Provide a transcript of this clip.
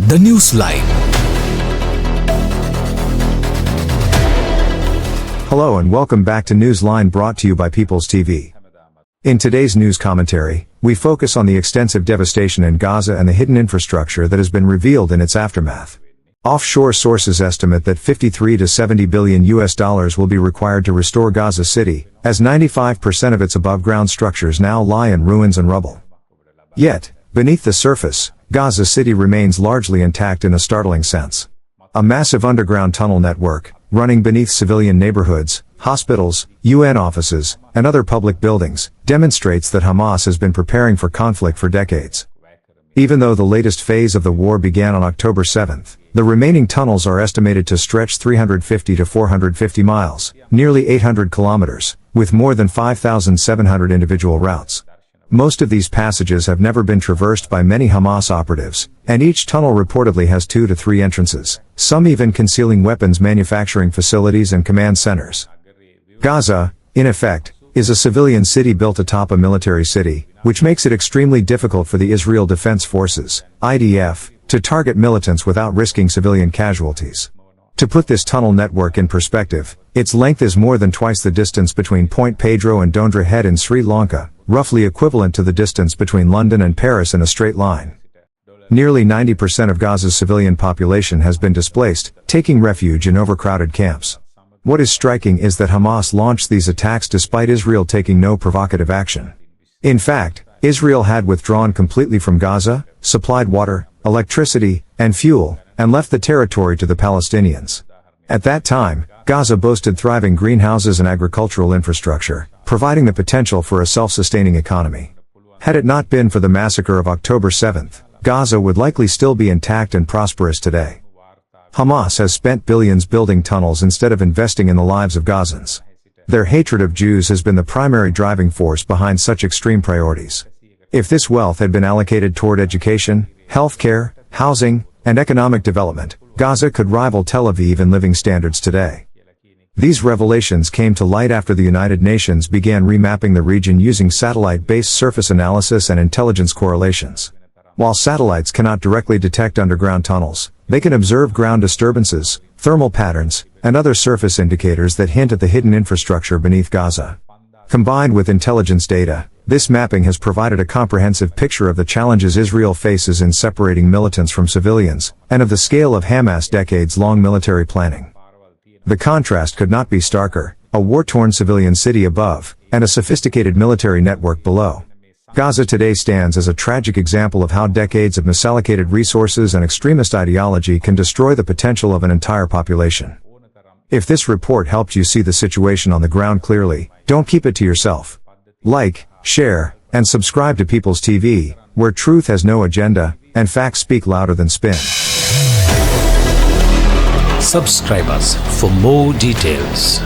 The Newsline. Hello and welcome back to Newsline, brought to you by People's TV. In today's news commentary, we focus on the extensive devastation in Gaza and the hidden infrastructure that has been revealed in its aftermath. Offshore sources estimate that $53 to $70 billion will be required to restore Gaza City, as 95% of its above-ground structures now lie in ruins and rubble. Yet, beneath the surface, Gaza City remains largely intact in a startling sense. A massive underground tunnel network, running beneath civilian neighborhoods, hospitals, UN offices, and other public buildings, demonstrates that Hamas has been preparing for conflict for decades. Even though the latest phase of the war began on October 7th, the remaining tunnels are estimated to stretch 350 to 450 miles, nearly 800 kilometers, with more than 5,700 individual routes. Most of these passages have never been traversed by many Hamas operatives, and each tunnel reportedly has 2 to 3 entrances, some even concealing weapons manufacturing facilities and command centers. Gaza, in effect, is a civilian city built atop a military city, which makes it extremely difficult for the Israel Defense Forces, IDF, to target militants without risking civilian casualties. To put this tunnel network in perspective, its length is more than twice the distance between Point Pedro and Dondra Head in Sri Lanka, roughly equivalent to the distance between London and Paris in a straight line. Nearly 90% of Gaza's civilian population has been displaced, taking refuge in overcrowded camps. What is striking is that Hamas launched these attacks despite Israel taking no provocative action. In fact, Israel had withdrawn completely from Gaza, supplied water, electricity, and fuel, and left the territory to the Palestinians. At that time, Gaza boasted thriving greenhouses and agricultural infrastructure, providing the potential for a self-sustaining economy. Had it not been for the massacre of October 7th, Gaza would likely still be intact and prosperous today. Hamas has spent billions building tunnels instead of investing in the lives of Gazans. Their hatred of Jews has been the primary driving force behind such extreme priorities. If this wealth had been allocated toward education, healthcare, housing, and economic development, Gaza could rival Tel Aviv in living standards today. These revelations came to light after the United Nations began remapping the region using satellite-based surface analysis and intelligence correlations. While satellites cannot directly detect underground tunnels, they can observe ground disturbances, thermal patterns, and other surface indicators that hint at the hidden infrastructure beneath Gaza. Combined with intelligence data, this mapping has provided a comprehensive picture of the challenges Israel faces in separating militants from civilians, and of the scale of Hamas' decades-long military planning. The contrast could not be starker: a war-torn civilian city above, and a sophisticated military network below. Gaza today stands as a tragic example of how decades of misallocated resources and extremist ideology can destroy the potential of an entire population. If this report helped you see the situation on the ground clearly, don't keep it to yourself. Like, share, and subscribe to People's TV, where truth has no agenda, and facts speak louder than spin. Subscribe us for more details.